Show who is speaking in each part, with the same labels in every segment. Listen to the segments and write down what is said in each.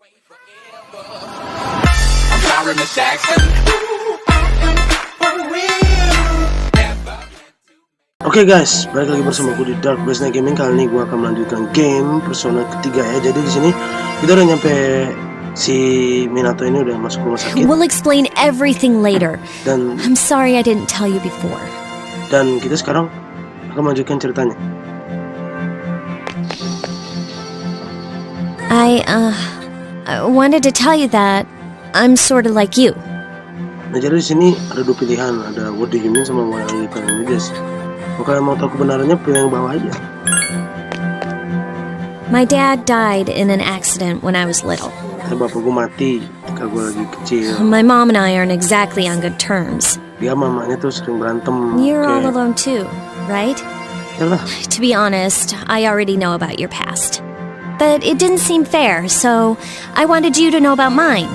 Speaker 1: Oke guys, balik lagi bersama aku di Dark Base Gaming. Kali ini gue akan melanjutkan game Persona ketiga ya. Jadi di sini kita udah nyampe si Minato ini udah masuk rumah sakit.
Speaker 2: We'll explain everything later.
Speaker 1: Dan
Speaker 2: I'm sorry I didn't tell you before.
Speaker 1: Dan kita sekarang akan melanjutkan ceritanya.
Speaker 2: I wanted to tell you that I'm sort of like you.
Speaker 1: Nah jadi di sini ada dua pilihan, ada what do you mean sama what you can ini guys. Kalau kalian mau tahu kebenarannya, pilih yang bawah aja.
Speaker 2: My dad died in an accident when I was little.
Speaker 1: Bapak gue mati ketika gue lagi kecil.
Speaker 2: My mom and I aren't exactly on good terms.
Speaker 1: Dia mamanya tuh sering berantem.
Speaker 2: You're all alone too, right?
Speaker 1: Yalah.
Speaker 2: To be honest, I already know about your past. But it didn't seem fair, so I wanted you to know about mine.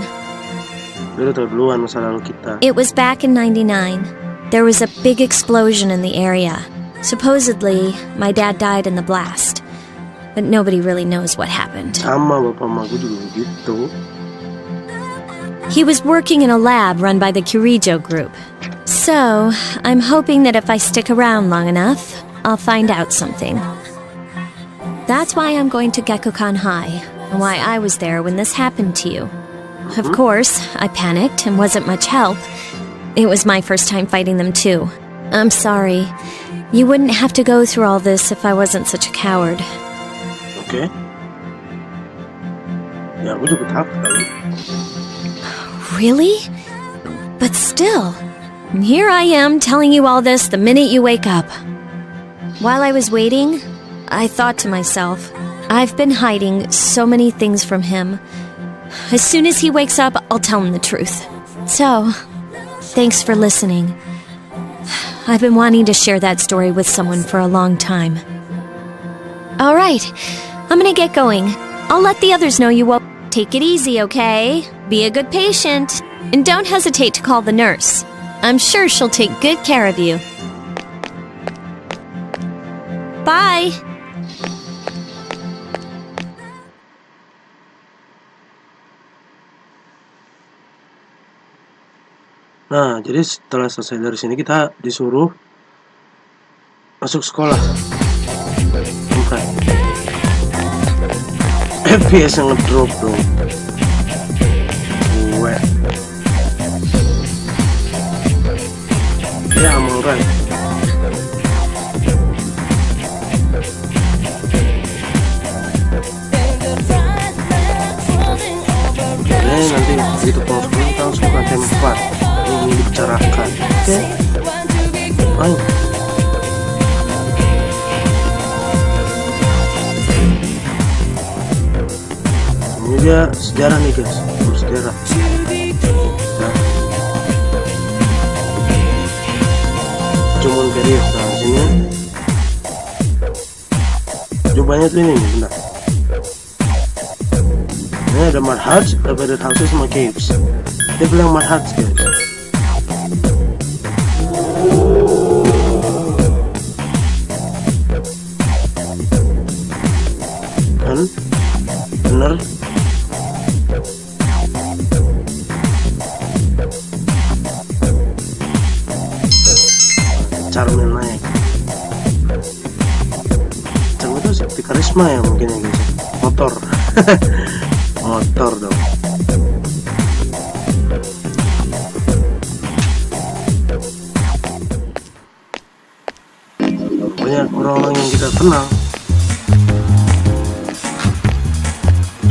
Speaker 1: Dia udah tahu duluan masa lalu kita.
Speaker 2: It was back in '99. There was a big explosion in the area. Supposedly, my dad died in the blast. But nobody really knows what happened.
Speaker 1: Sama bapak mama gue juga gitu.
Speaker 2: He was working in a lab run by the Kirijo group. So, I'm hoping that if I stick around long enough, I'll find out something. That's why I'm going to Gekukan High, and why I was there when this happened to you. Of course, I panicked and wasn't much help. It was my first time fighting them too. I'm sorry. You wouldn't have to go through all this if I wasn't such a coward.
Speaker 1: Oke. Ya, aku juga takut kali.
Speaker 2: Really? But still, here I am telling you all this the minute you wake up. While I was waiting, I thought to myself, I've been hiding so many things from him. As soon as he wakes up, I'll tell him the truth. So, thanks for listening. I've been wanting to share that story with someone for a long time. All right, I'm gonna get going. I'll let the others know you will. Take it easy, okay? Be a good patient. And don't hesitate to call the nurse. I'm sure she'll take good care of you. Bye!
Speaker 1: Nah, jadi setelah selesai dari sini kita disuruh masuk sekolah. FPS yang ngedrop dong. Gue. Ya, I'm alright. Oke, nanti begitu pulang sekolah kita langsung ke tempat yang dibicarakan. Oke. Ayo. Ini dia sejarah nih guys, sejarah. Nah. Cuman period, nah sini. Jawabannya tuh ini nih, bentar. Ini ada mud huts, abandoned houses sama caves. Dia bilang mud huts guys. Kan? Bener? Charmin naik. Charmin itu seperti karisma ya mungkin ya guys. Motor. Motor dong. Banyak orang-orang yang kita kenal.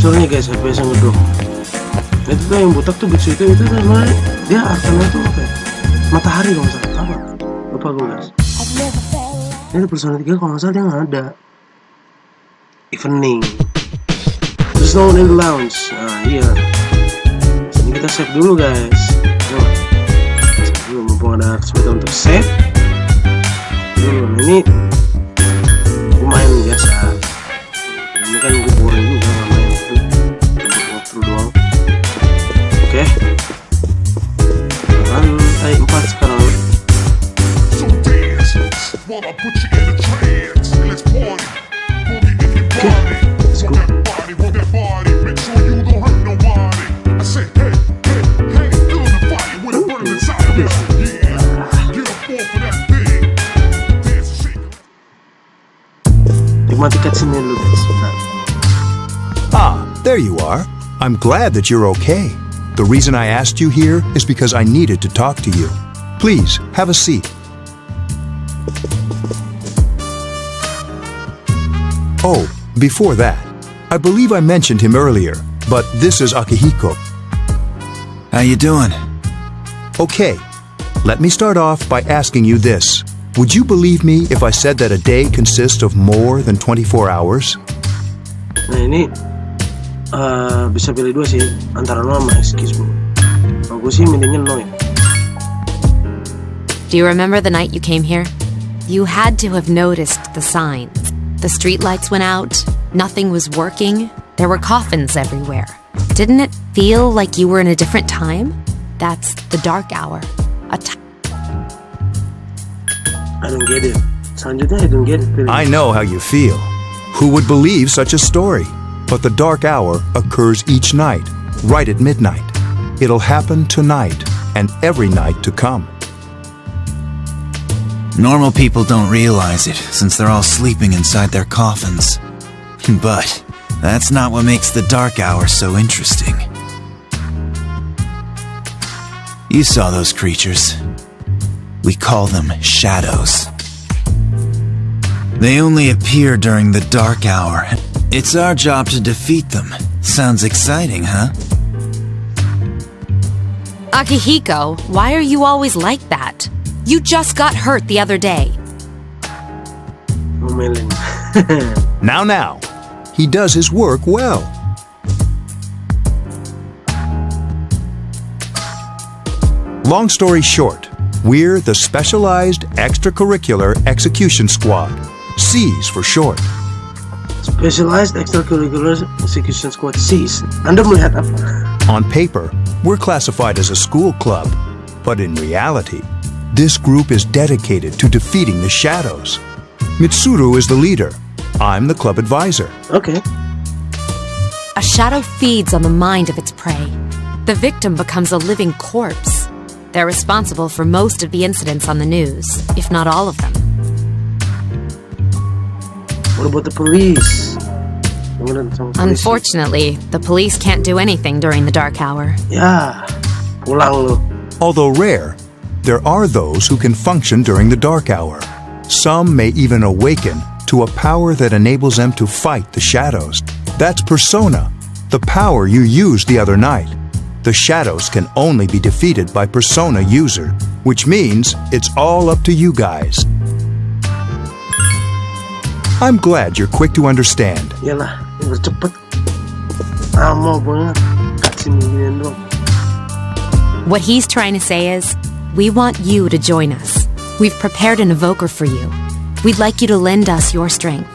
Speaker 1: Soalnya guys, FPS yang ngedrop. Itu tuh yang botak tuh Bitsu itu namanya dia arkannya tuh apa ya? Matahari kalau nggak salah. Apa? Lupa gue guys. Ini di Persona 3 kalau nggak salah dia nggak ada. Evening. There's no one in the lounge. Nah iya. Ini kita save dulu guys. Nah, save dulu mumpung ada kesempatan untuk save. Dulu ini gue main biasa. Ini kan gue boring juga nggak main itu. Walkthrough doang. Oke. Lantai 4 sekarang. Oke, let's go. mati cutscene dulu guys. Bentar.
Speaker 3: Ah, there you are. I'm glad that you're okay. The reason I asked you here is because I needed to talk to you. Please, have a seat. Oh, before that, I believe I mentioned him earlier, but this is Akihiko.
Speaker 4: How you doing?
Speaker 3: Okay, let me start off by asking you this. Would you believe me if I said that a day consists of more than 24 hours?
Speaker 1: Nah ini bisa pilih dua sih, antara no sama excuse me. Kalau gue sih milihnya no ya.
Speaker 5: Do you remember the night you came here? You had to have noticed the signs. The streetlights went out, nothing was working, there were coffins everywhere. Didn't it feel like you were in a different time? That's the dark hour.
Speaker 1: I don't get it. Selanjutnya I don't get it. Really.
Speaker 3: I know how you feel. Who would believe such a story? But the dark hour occurs each night, right at midnight. It'll happen tonight and every night to come.
Speaker 4: Normal people don't realize it, since they're all sleeping inside their coffins. But that's not what makes the dark hour so interesting. You saw those creatures. We call them shadows. They only appear during the dark hour. It's our job to defeat them. Sounds exciting, huh?
Speaker 5: Akihiko, why are you always like that? You just got hurt the other day.
Speaker 1: Ngomelin.
Speaker 3: Now. He does his work well. Long story short, we're the Specialized Extracurricular Execution Squad. SEAS for short.
Speaker 1: Specialized Extracurricular Execution Squad SEAS. Anda melihat apa?
Speaker 3: On paper, we're classified as a school club, but in reality, this group is dedicated to defeating the shadows. Mitsuru is the leader. I'm the club advisor.
Speaker 1: Okay.
Speaker 5: A shadow feeds on the mind of its prey. The victim becomes a living corpse. They're responsible for most of the incidents on the news, if not all of them.
Speaker 1: What about the police?
Speaker 5: Unfortunately, the police can't do anything during the dark hour.
Speaker 1: Ya, pulang lu.
Speaker 3: Although rare, there are those who can function during the dark hour. Some may even awaken to a power that enables them to fight the shadows. That's Persona, the power you used the other night. The shadows can only be defeated by Persona user, which means it's all up to you guys. I'm glad you're quick to understand.
Speaker 1: Yalah, udah cepet. Lama banget. Kasih beginian dong.
Speaker 5: What he's trying to say is, we want you to join us. We've prepared an evoker for you. We'd like you to lend us your strength.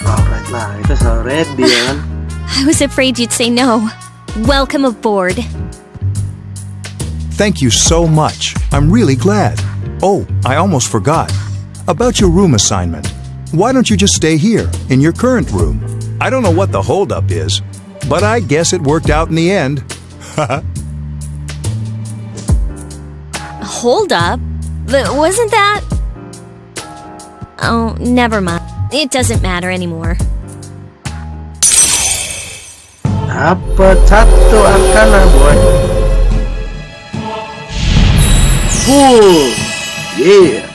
Speaker 1: Alright lah, kita selalu ready ya kan.
Speaker 2: I was afraid you'd say no. Welcome aboard.
Speaker 3: Thank you so much. I'm really glad. Oh, I almost forgot. About your room assignment. Why don't you just stay here, in your current room? I don't know what the holdup is, but I guess it worked out in the end.
Speaker 2: Hold up. Wasn't that... Oh, never mind. It doesn't matter anymore.
Speaker 1: Dapat satu arkana boy. Yeah.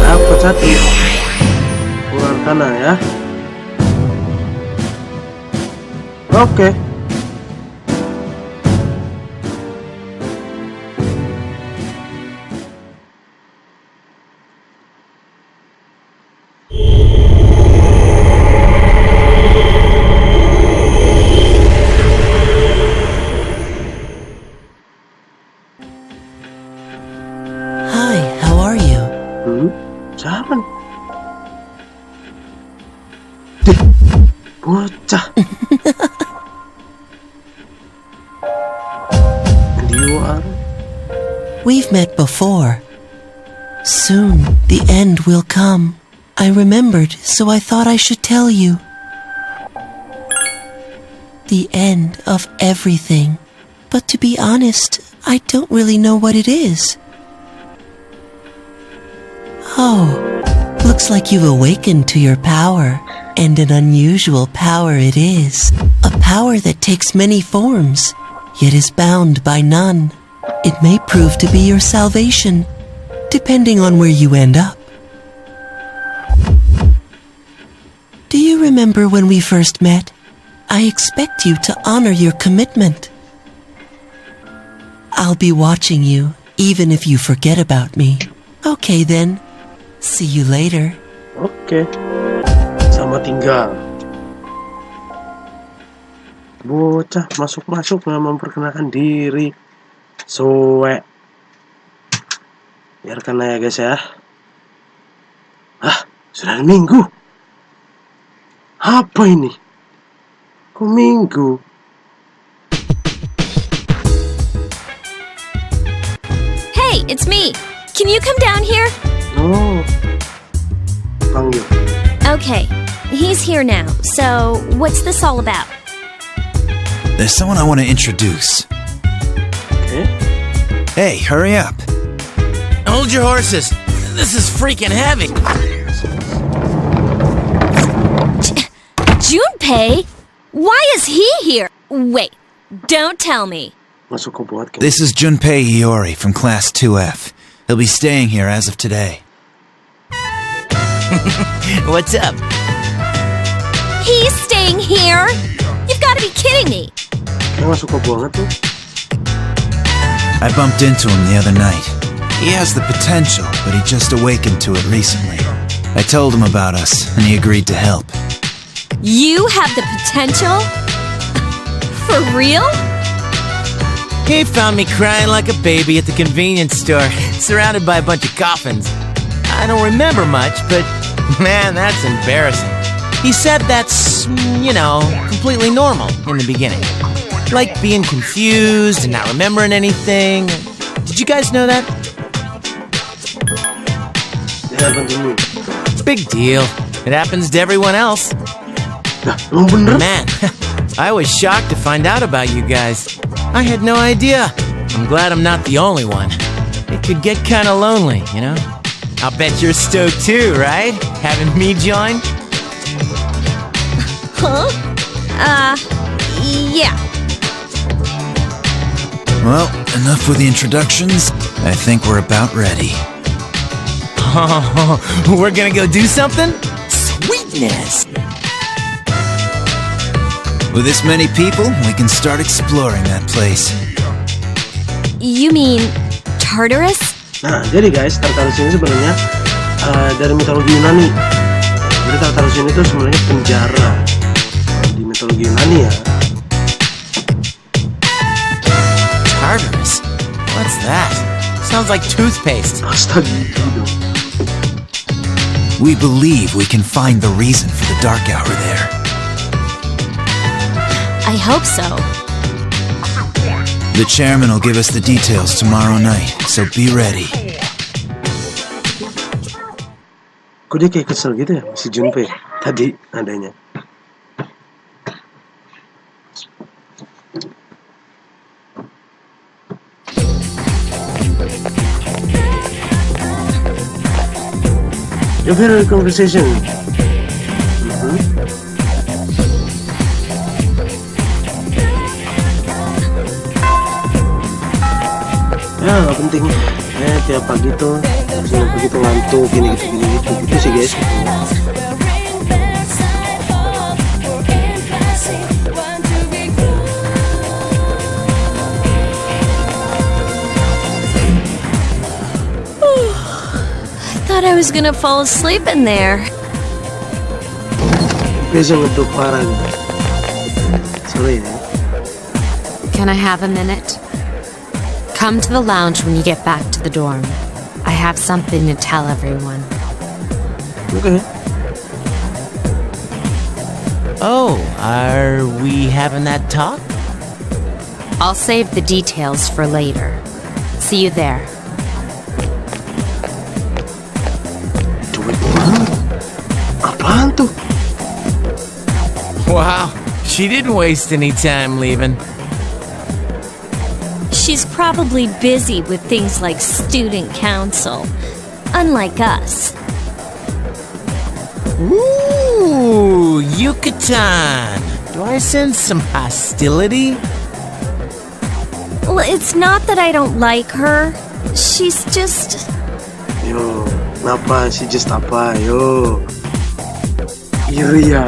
Speaker 1: Dapat satu arkana ya. Oke. Siapa? Bocah. And you are?
Speaker 6: We've met before. Soon the end will come. I remembered, so I thought I should tell you. The end of everything. But to be honest, I don't really know what it is. Oh, looks like you've awakened to your power. And an unusual power it is. A power that takes many forms, yet is bound by none. It may prove to be your salvation, depending on where you end up. Do you remember when we first met? I expect you to honor your commitment. I'll be watching you, even if you forget about me. Okay then. See you later.
Speaker 1: Oke. Sama tinggal. Bocah masuk-masuk nggak memperkenalkan diri. Suwe. Biarkan aja guys ya. Sudah hari Minggu. Apa ini? Kok Minggu?
Speaker 2: Hey, it's me. Can you come down here?
Speaker 1: Oh. Panggil.
Speaker 2: Okay, he's here now. So, what's this all about?
Speaker 4: There's someone I want to introduce.
Speaker 1: Okay.
Speaker 4: Hey, hurry up.
Speaker 7: Hold your horses. This is freaking heavy.
Speaker 2: Junpei? Why is he here? Wait, don't tell me.
Speaker 1: Masuk ke buat kan?
Speaker 4: This is Junpei Iori from Class 2F. He'll be staying here as of today.
Speaker 7: What's up?
Speaker 2: He's staying here? You've got to be kidding me.
Speaker 1: Masuk ke banget tuh.
Speaker 4: I bumped into him the other night. He has the potential, but he just awakened to it recently. I told him about us, and he agreed to help.
Speaker 2: You have the potential? For real?
Speaker 7: He found me crying like a baby at the convenience store, surrounded by a bunch of coffins. I don't remember much, but man, that's embarrassing. He said that's, completely normal in the beginning. Like being confused and not remembering anything. Did you guys know that?
Speaker 1: It happened to me.
Speaker 7: Big deal. It happens to everyone else.
Speaker 1: Emang bener?
Speaker 7: Man, I was shocked to find out about you guys. I had no idea. I'm glad I'm not the only one. It could get kind of lonely, I'll bet you're stoked too, right? Having me join?
Speaker 2: Huh? Yeah.
Speaker 4: Well, enough with the introductions. I think we're about ready.
Speaker 7: Oh, we're gonna go do something? Sweetness!
Speaker 4: With this many people, we can start exploring that place.
Speaker 2: You mean Tartarus?
Speaker 1: Nah, jadi guys, tartarus ini sebenarnya dari mitologi Yunani. Jadi tartarus ini tuh sebenarnya penjara di mitologi Yunani ya.
Speaker 7: Tartarus? What's that? Sounds like toothpaste.
Speaker 1: Astaga, gitu.
Speaker 4: We believe we can find the reason for the dark hour there.
Speaker 2: I hope so.
Speaker 4: The chairman will give us the details tomorrow night, so be ready.
Speaker 1: Kok dia kayak kesel gitu ya, si Junpei tadi adanya. You've heard a conversation. Ya nggak penting. Tiap pagi tuh begitu ngantuk gini gitu sih guys.
Speaker 2: Thought I was gonna fall asleep in there.
Speaker 1: Biasa ngeduk parah nih. Sorry ya.
Speaker 5: Can I have a minute? Come to the lounge when you get back to the dorm. I have something to tell everyone.
Speaker 1: Okay.
Speaker 7: Oh, are we having that talk?
Speaker 5: I'll save the details for later. See you there.
Speaker 1: Duit banget. Apaan tuh?
Speaker 7: Wow, she didn't waste any time leaving.
Speaker 2: She's probably busy with things like student council. unlike us.
Speaker 7: Ooh, Yucatan. Do I sense some hostility?
Speaker 2: Well, it's not that I don't like her. She's just...
Speaker 1: Yo, kenapa sih just apa? Yo, iri ya.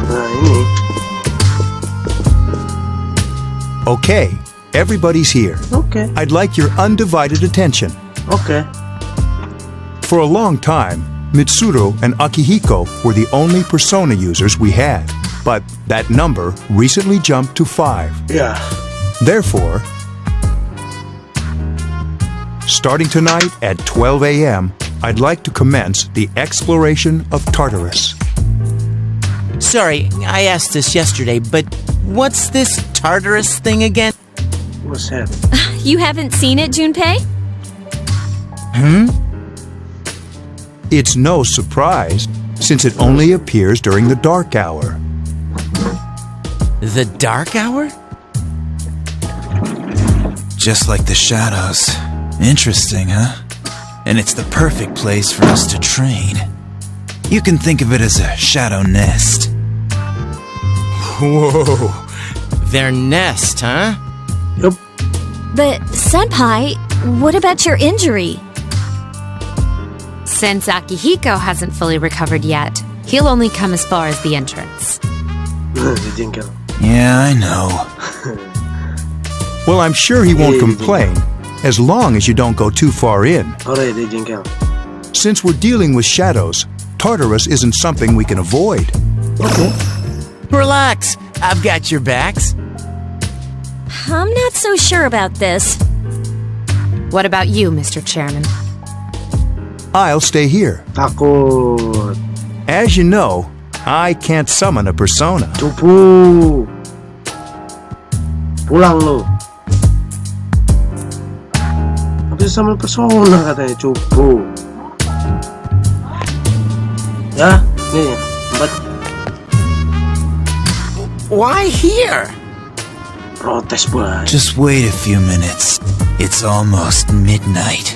Speaker 1: Nah ini,
Speaker 3: Okay, everybody's here.
Speaker 1: oke,
Speaker 3: I'd like your undivided attention.
Speaker 1: oke.
Speaker 3: For a long time, Mitsuru and Akihiko were the only persona users we had, but that number recently jumped to 5.
Speaker 1: Ya,
Speaker 3: Therefore, starting tonight at 12 a.m., I'd like to commence the exploration of Tartarus.
Speaker 7: Sorry, I asked this yesterday, but what's this Tartarus thing again?
Speaker 1: what's that?
Speaker 2: You haven't seen it, Junpei?
Speaker 3: It's no surprise, since it only appears during the dark hour.
Speaker 7: The dark hour?
Speaker 4: Just like the shadows. Interesting, huh? And it's the perfect place for us to train. You can think of it as a shadow nest.
Speaker 7: Whoa. Their nest, huh?
Speaker 1: Yup.
Speaker 2: But, Senpai, what about your injury?
Speaker 5: Since Akihiko hasn't fully recovered yet, he'll only come as far as the entrance.
Speaker 1: Dijengkel.
Speaker 4: Yeah, I know.
Speaker 3: Well, I'm sure he won't complain, as long as you don't go too far in.
Speaker 1: Alright, dijengkel.
Speaker 3: Since we're dealing with shadows, Tartarus isn't something we can avoid.
Speaker 7: Relax, I've got your backs.
Speaker 2: I'm not so sure about this.
Speaker 5: What about you, Mr. Chairman?
Speaker 3: I'll stay here.
Speaker 1: Takut.
Speaker 3: As you know, I can't summon a persona.
Speaker 1: Cupu. Pulang lu. Habis sama persona katanya cupu. Ya, nih, 4.
Speaker 7: Why here?
Speaker 1: Protes banget.
Speaker 4: Just wait a few minutes. It's almost midnight.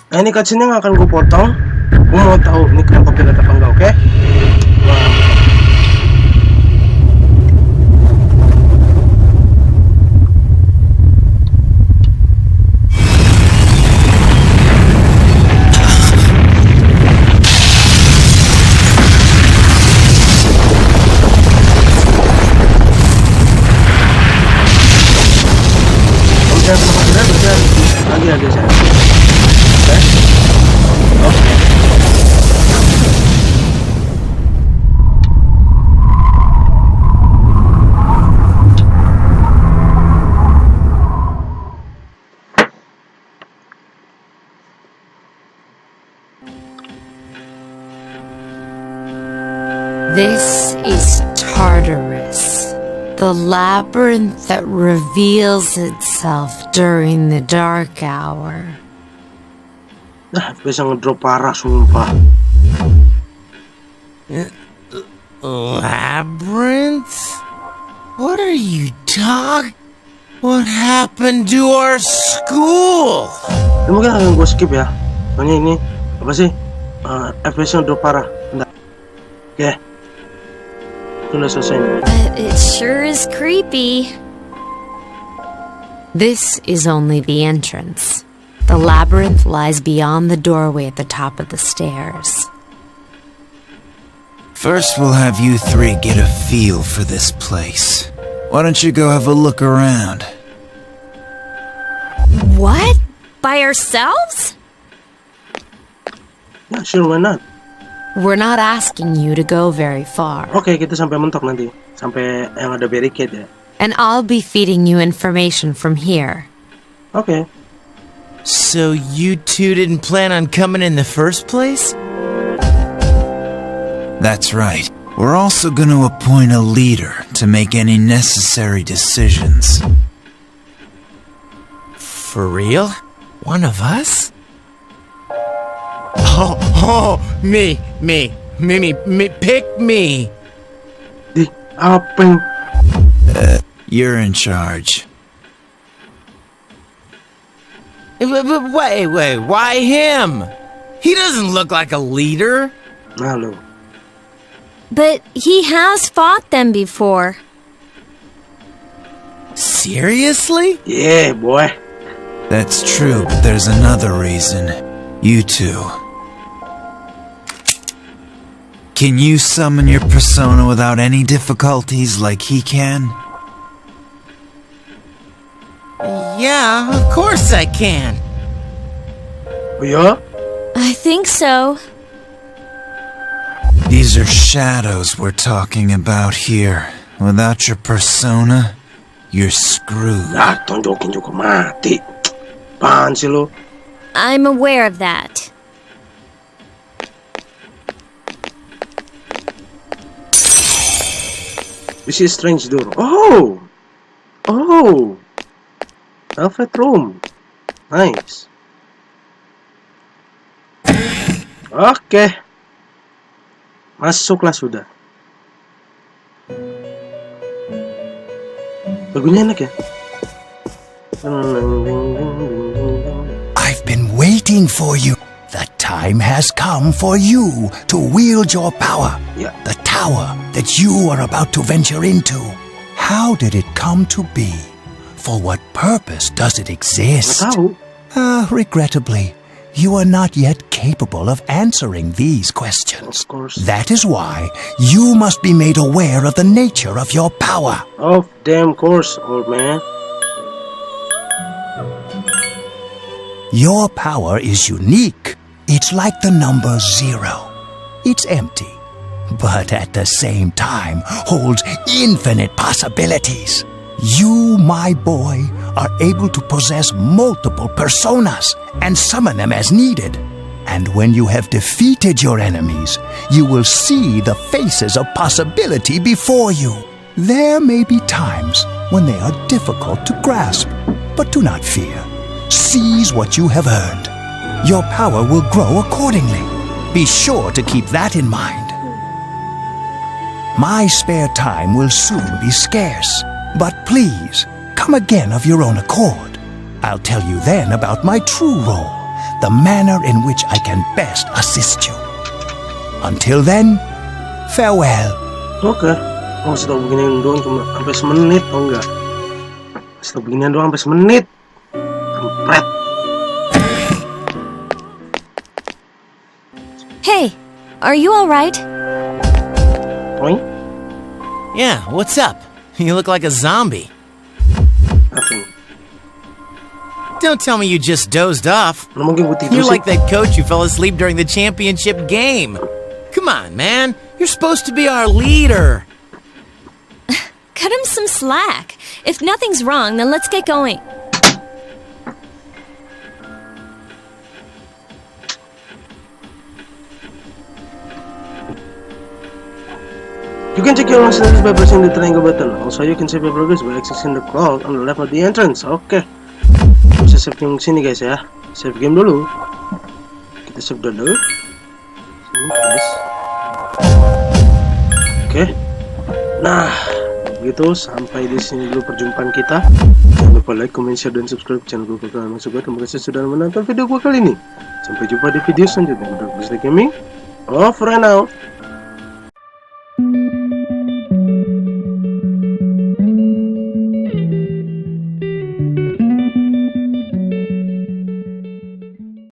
Speaker 1: Nah, ini cutscene-nya nggak akan gue potong. Gue mau tahu ini kena copyright apa enggak, oke? Wah. Jangan sama copyright, dan lagi ada saya. Oke.
Speaker 5: This is Tartarus, the labyrinth that reveals itself during the dark hour.
Speaker 1: Nah, bisa ngedrop parah sumpah.
Speaker 7: Labyrinth? What are you talking? What happened to our school?
Speaker 1: Ini mungkin akan gue skip ya. Soalnya ini apa sih? FPS-nya drop parah. Bentar. Oke. Itu udah selesai.
Speaker 2: But it sure is creepy.
Speaker 5: This is only the entrance. The labyrinth lies beyond the doorway at the top of the stairs.
Speaker 4: First, we'll have you 3 get a feel for this place. Why don't you go have a look around?
Speaker 2: What? By ourselves?
Speaker 1: Ya, sure, why not?
Speaker 5: We're not asking you to go very far.
Speaker 1: Oke, kita sampai mentok nanti. Sampai yang ada barricade ya.
Speaker 5: And I'll be feeding you information from here.
Speaker 1: Oke.
Speaker 7: So you two didn't plan on coming in the first place?
Speaker 4: That's right. We're also going to appoint a leader to make any necessary decisions.
Speaker 7: For real? One of us? Oh, me, pick me.
Speaker 1: Di, apa yang...
Speaker 4: You're in charge.
Speaker 7: Wait, why him? He doesn't look like a leader.
Speaker 1: Nah, lo.
Speaker 2: But he has fought them before.
Speaker 7: Seriously?
Speaker 1: Yeah, boy.
Speaker 4: That's true, but there's another reason. You two. Can you summon your persona without any difficulties like he can?
Speaker 7: Yeah, of course I can.
Speaker 1: Oh ya?
Speaker 2: I think so.
Speaker 4: These are shadows we're talking about here. Without your persona, you're screwed.
Speaker 1: Ah, tonjokin juga mati. Apaan sih lo?
Speaker 2: I'm aware of that.
Speaker 1: This is strange door. Oh! Oh! Velvet room. Nice. Oke. Masuklah sudah. Lagunya enak ya?
Speaker 8: I've been waiting for you. The time has come for you to wield your power.
Speaker 1: Yeah.
Speaker 8: The tower that you are about to venture into. How did it come to be? For what purpose does it exist?
Speaker 1: Nggak tahu.
Speaker 8: Regrettably, you are not yet capable of answering these questions.
Speaker 1: Of course.
Speaker 8: That is why you must be made aware of the nature of your power.
Speaker 1: Of damn course, old man.
Speaker 8: Your power is unique. It's like the number 0. It's empty, but at the same time holds infinite possibilities. You, my boy, are able to possess multiple personas and summon them as needed. And when you have defeated your enemies, you will see the faces of possibility before you. There may be times when they are difficult to grasp, but do not fear. Seize what you have earned. Your power will grow accordingly. Be sure to keep that in mind. My spare time will soon be scarce, but please, come again of your own accord. I'll tell you then about my true role, the manner in which I can best assist you. Until then, farewell.
Speaker 1: Oke. Oh, setelah beginian doang cuma sampai semenit, tau enggak? Setelah beginian doang sampai semenit. Kampret.
Speaker 2: Hey, are you alright?
Speaker 1: Poing?
Speaker 7: Yeah, what's up? You look like a zombie.
Speaker 1: Nothing.
Speaker 7: Don't tell me you just dozed off.
Speaker 1: Mana mungkin gue tidur
Speaker 7: You're
Speaker 1: sih?
Speaker 7: like that coach who fell asleep during the championship game. Come on, man. You're supposed to be our leader.
Speaker 2: Cut him some slack. If nothing's wrong, then let's get going.
Speaker 1: You can check your own status by pressing the triangle button. Also, you can save your progress by accessing the clock on the left of the entrance. Oke. Bisa save yang sini guys ya. Save game dulu. Kita save dulu. Sini guys. Oke. Nah, begitu sampai di sini dulu perjumpaan kita. Jangan lupa like, comment, share, dan subscribe channel gue kalau kalian suka. Terima kasih sudah menonton video gue kali ini. Sampai jumpa di video selanjutnya. Udah bisa gaming. Over and out.